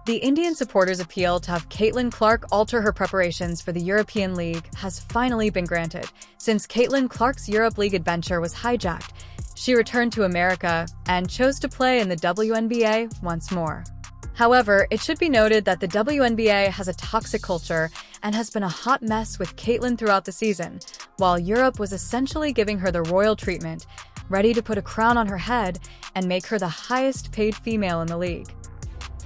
The Indian supporters' appeal to have Caitlin Clark alter her preparations for the European League has finally been granted. Since Caitlin Clark's Europe League adventure was hijacked, she returned to America and chose to play in the WNBA once more. However, it should be noted that the WNBA has a toxic culture and has been a hot mess with Caitlin throughout the season, while Europe was essentially giving her the royal treatment, ready to put a crown on her head and make her the highest-paid female in the league.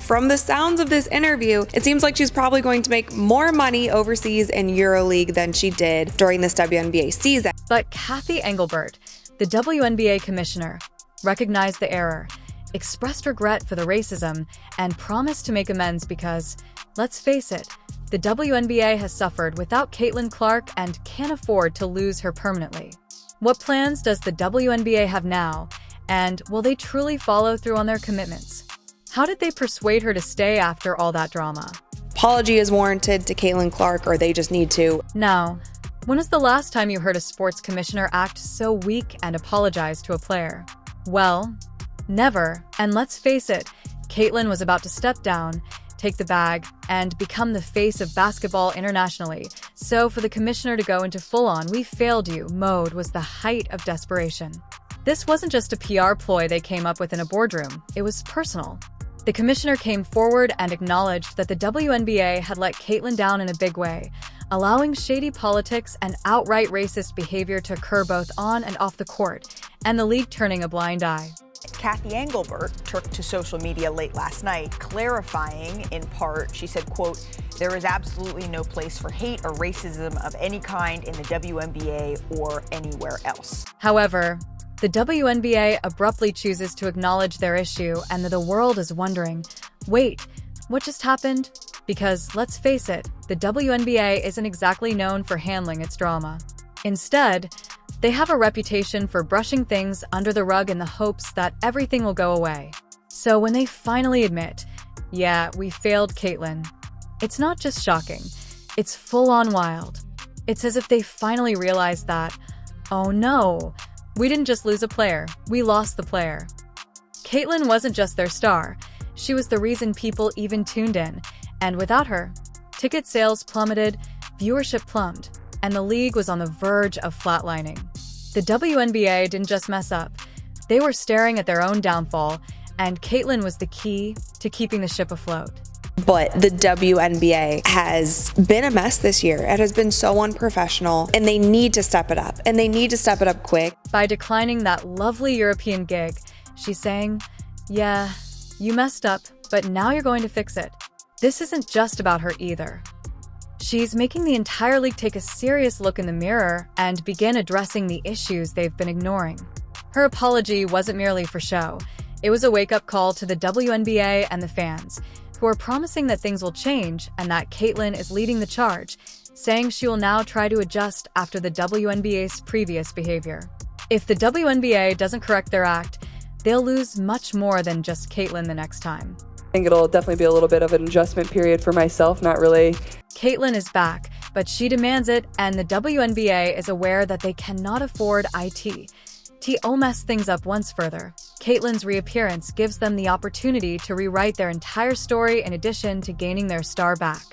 From the sounds of this interview, it seems like she's probably going to make more money overseas in EuroLeague than she did during this WNBA season. But Cathy Engelbert, the WNBA commissioner, recognized the error, expressed regret for the racism, and promised to make amends because, let's face it, the WNBA has suffered without Caitlin Clark and can't afford to lose her permanently. What plans does the WNBA have now, and will they truly follow through on their commitments? How did they persuade her to stay after all that drama? Apology is warranted to Caitlin Clark, or they just need to. Now, when was the last time you heard a sports commissioner act so weak and apologize to a player? Well, never. And let's face it, Caitlin was about to step down, take the bag, and become the face of basketball internationally. So for the commissioner to go into full-on "we failed you" mode was the height of desperation. This wasn't just a PR ploy they came up with in a boardroom, it was personal. The commissioner came forward and acknowledged that the WNBA had let Caitlin down in a big way, allowing shady politics and outright racist behavior to occur both on and off the court, and the league turning a blind eye. Cathy Engelbert took to social media late last night, clarifying in part, she said, quote, "There is absolutely no place for hate or racism of any kind in the WNBA or anywhere else." However, the WNBA abruptly chooses to acknowledge their issue, and the world is wondering, wait, what just happened? Because, let's face it, the WNBA isn't exactly known for handling its drama. Instead, they have a reputation for brushing things under the rug in the hopes that everything will go away. So when they finally admit, yeah, we failed Caitlin, it's not just shocking, it's full-on wild. It's as if they finally realized that, oh no, we didn't just lose a player, we lost the player. Caitlin wasn't just their star, she was the reason people even tuned in, and without her, ticket sales plummeted, viewership plumbed, and the league was on the verge of flatlining. The WNBA didn't just mess up, they were staring at their own downfall, and Caitlin was the key to keeping the ship afloat. But the WNBA has been a mess this year. It has been so unprofessional, and they need to step it up, and they need to step it up quick. By declining that lovely European gig, she's saying, yeah, you messed up, but now you're going to fix it. This isn't just about her either. She's making the entire league take a serious look in the mirror and begin addressing the issues they've been ignoring. Her apology wasn't merely for show. It was a wake-up call to the WNBA and the fans, who are promising that things will change and that Caitlin is leading the charge, saying she will now try to adjust after the WNBA's previous behavior. If the WNBA doesn't correct their act, they'll lose much more than just Caitlin the next time. I think it'll definitely be a little bit of an adjustment period for myself, not really. Caitlin is back, but she demands it, and the WNBA is aware that they cannot afford to mess things up once further. Caitlin's reappearance gives them the opportunity to rewrite their entire story in addition to gaining their star back.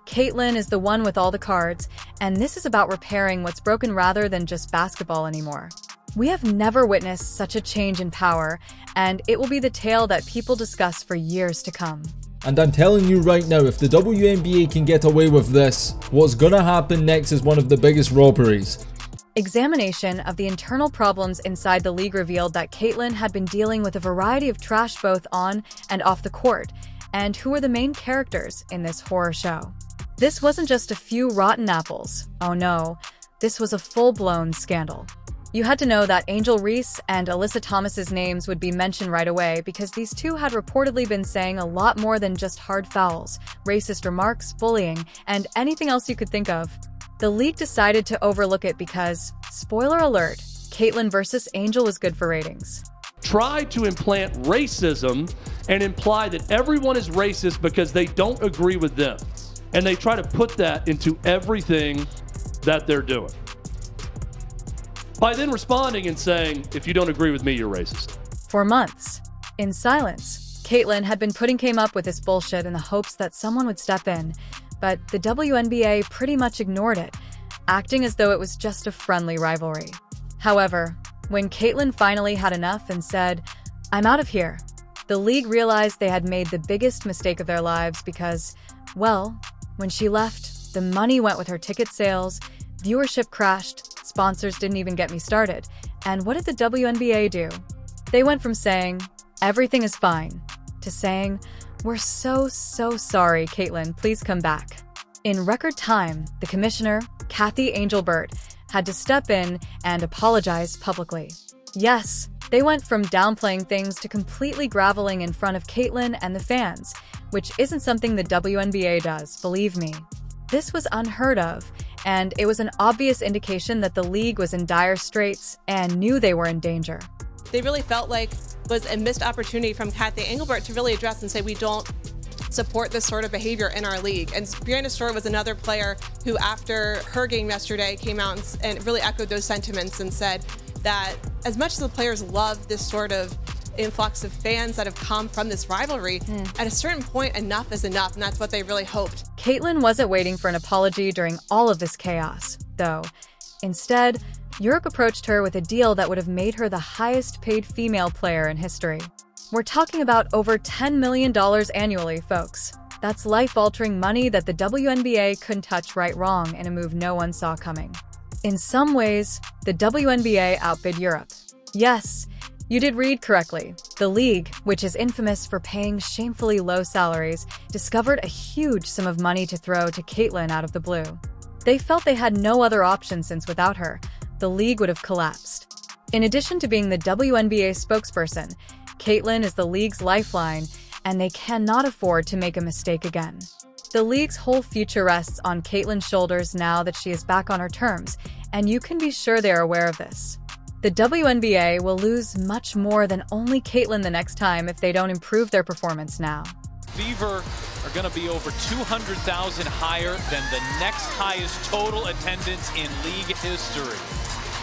Caitlin is the one with all the cards, and this is about repairing what's broken rather than just basketball anymore. We have never witnessed such a change in power, and it will be the tale that people discuss for years to come. And I'm telling you right now, if the WNBA can get away with this, what's gonna happen next is one of the biggest robberies. Examination of the internal problems inside the league revealed that Caitlin had been dealing with a variety of trash both on and off the court, and who were the main characters in this horror show. This wasn't just a few rotten apples. Oh no, this was a full-blown scandal. You had to know that Angel Reese and Alyssa Thomas's names would be mentioned right away because these two had reportedly been saying a lot more than just hard fouls, racist remarks, bullying, and anything else you could think of. The league decided to overlook it because, spoiler alert, Caitlin versus Angel was good for ratings. Try to implant racism and imply that everyone is racist because they don't agree with them. And they try to put that into everything that they're doing. By then responding and saying, if you don't agree with me, you're racist. For months, in silence, Caitlyn had been putting Cam up with this bullshit in the hopes that someone would step in, but the WNBA pretty much ignored it, acting as though it was just a friendly rivalry. However, when Caitlyn finally had enough and said, "I'm out of here," the league realized they had made the biggest mistake of their lives because, well, when she left, the money went with her ticket sales, viewership crashed, sponsors didn't even get me started, and what did the WNBA do? They went from saying, "Everything is fine," to saying, "We're so sorry, Caitlyn, please come back." In record time, the commissioner, Kathy Angelbert, had to step in and apologize publicly. Yes, they went from downplaying things to completely groveling in front of Caitlyn and the fans, which isn't something the WNBA does, believe me. This was unheard of, and it was an obvious indication that the league was in dire straits and knew they were in danger. They really felt like it was a missed opportunity from Kathy Engelbert to really address and say, we don't support this sort of behavior in our league. And Breanna Stewart was another player who, after her game yesterday, came out and really echoed those sentiments and said that as much as the players love this sort of influx of fans that have come from this rivalry, at a certain point, enough is enough, and that's what they really hoped. Caitlyn wasn't waiting for an apology during all of this chaos, though. Instead, Europe approached her with a deal that would have made her the highest-paid female player in history. We're talking about over $10 million annually, folks. That's life-altering money that the WNBA couldn't touch right wrong in a move no one saw coming. In some ways, the WNBA outbid Europe. Yes, you did read correctly. The league, which is infamous for paying shamefully low salaries, discovered a huge sum of money to throw to Caitlyn out of the blue. They felt they had no other option since without her, the league would have collapsed. In addition to being the WNBA spokesperson, Caitlyn is the league's lifeline, and they cannot afford to make a mistake again. The league's whole future rests on Caitlyn's shoulders now that she is back on her terms, and you can be sure they are aware of this. The WNBA will lose much more than only Caitlyn the next time if they don't improve their performance now. Fever are going to be over 200,000 higher than the next highest total attendance in league history.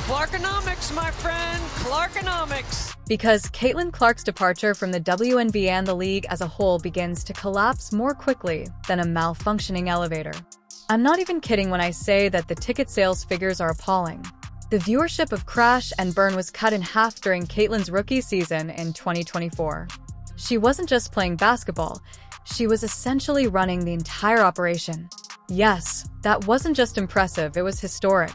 Clarkonomics, my friend, Clarkonomics. Because Caitlyn Clark's departure from the WNBA and the league as a whole begins to collapse more quickly than a malfunctioning elevator. I'm not even kidding when I say that the ticket sales figures are appalling. The viewership of Crash and Burn was cut in half during Caitlyn's rookie season in 2024. She wasn't just playing basketball, she was essentially running the entire operation. Yes, that wasn't just impressive, it was historic.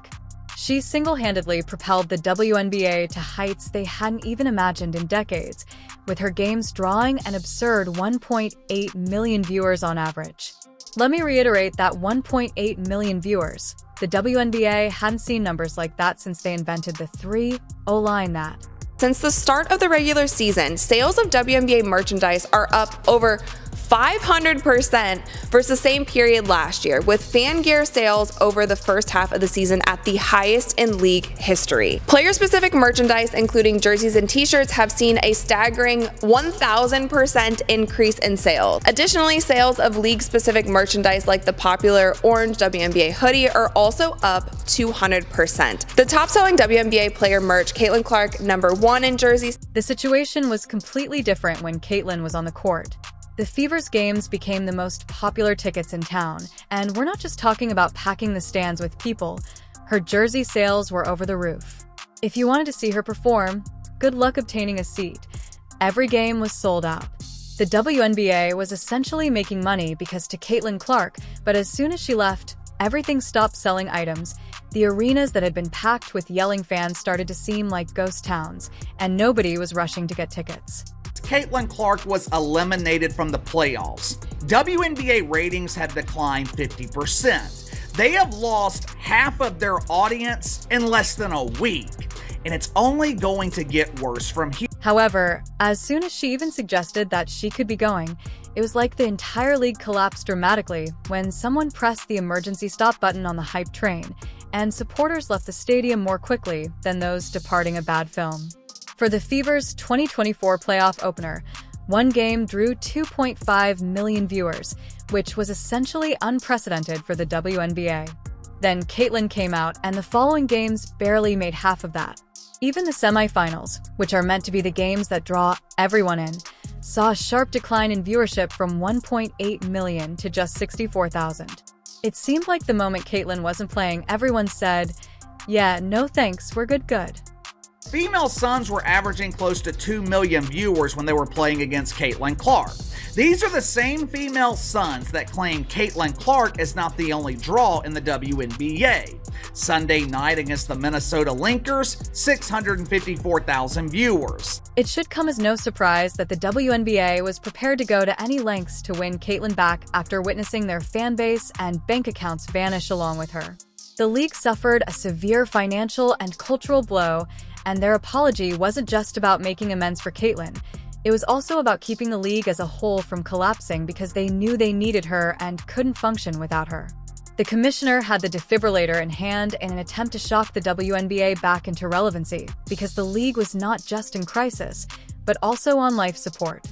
She single-handedly propelled the WNBA to heights they hadn't even imagined in decades, with her games drawing an absurd 1.8 million viewers on average. Let me reiterate that 1.8 million viewers. The WNBA hadn't seen numbers like that since they invented the 3-0 line that. Since the start of the regular season, sales of WNBA merchandise are up over 500% versus the same period last year, with fan gear sales over the first half of the season at the highest in league history. Player-specific merchandise, including jerseys and t-shirts, have seen a staggering 1,000% increase in sales. Additionally, sales of league-specific merchandise like the popular orange WNBA hoodie are also up 200%. The top-selling WNBA player merch, Caitlyn Clark, #1 in jerseys. The situation was completely different when Caitlyn was on the court. The Fever's games became the most popular tickets in town, and we're not just talking about packing the stands with people. Her jersey sales were over the roof. If you wanted to see her perform, good luck obtaining a seat. Every game was sold out. The WNBA was essentially making money because to Caitlyn Clark, but as soon as she left, everything stopped selling items. The arenas that had been packed with yelling fans started to seem like ghost towns, and nobody was rushing to get tickets. Caitlyn Clark was eliminated from the playoffs. WNBA ratings have declined 50%. They have lost half of their audience in less than a week, and it's only going to get worse from here. However, as soon as she even suggested that she could be going, it was like the entire league collapsed dramatically when someone pressed the emergency stop button on the hype train, and supporters left the stadium more quickly than those departing a bad film. For the Fever's 2024 playoff opener, one game drew 2.5 million viewers, which was essentially unprecedented for the WNBA. Then Caitlyn came out, and the following games barely made half of that. Even the semifinals, which are meant to be the games that draw everyone in, saw a sharp decline in viewership from 1.8 million to just 64,000. It seemed like the moment Caitlyn wasn't playing, everyone said, "Yeah, no thanks, we're good." Female Suns were averaging close to 2 million viewers when they were playing against Caitlin Clark. These are the same female Suns that claim Caitlin Clark is not the only draw in the WNBA. Sunday night against the Minnesota Lynx, 654,000 viewers. It should come as no surprise that the WNBA was prepared to go to any lengths to win Caitlyn back after witnessing their fan base and bank accounts vanish along with her. The league suffered a severe financial and cultural blow, and their apology wasn't just about making amends for Caitlyn. It was also about keeping the league as a whole from collapsing because they knew they needed her and couldn't function without her. The commissioner had the defibrillator in hand in an attempt to shock the WNBA back into relevancy because the league was not just in crisis, but also on life support.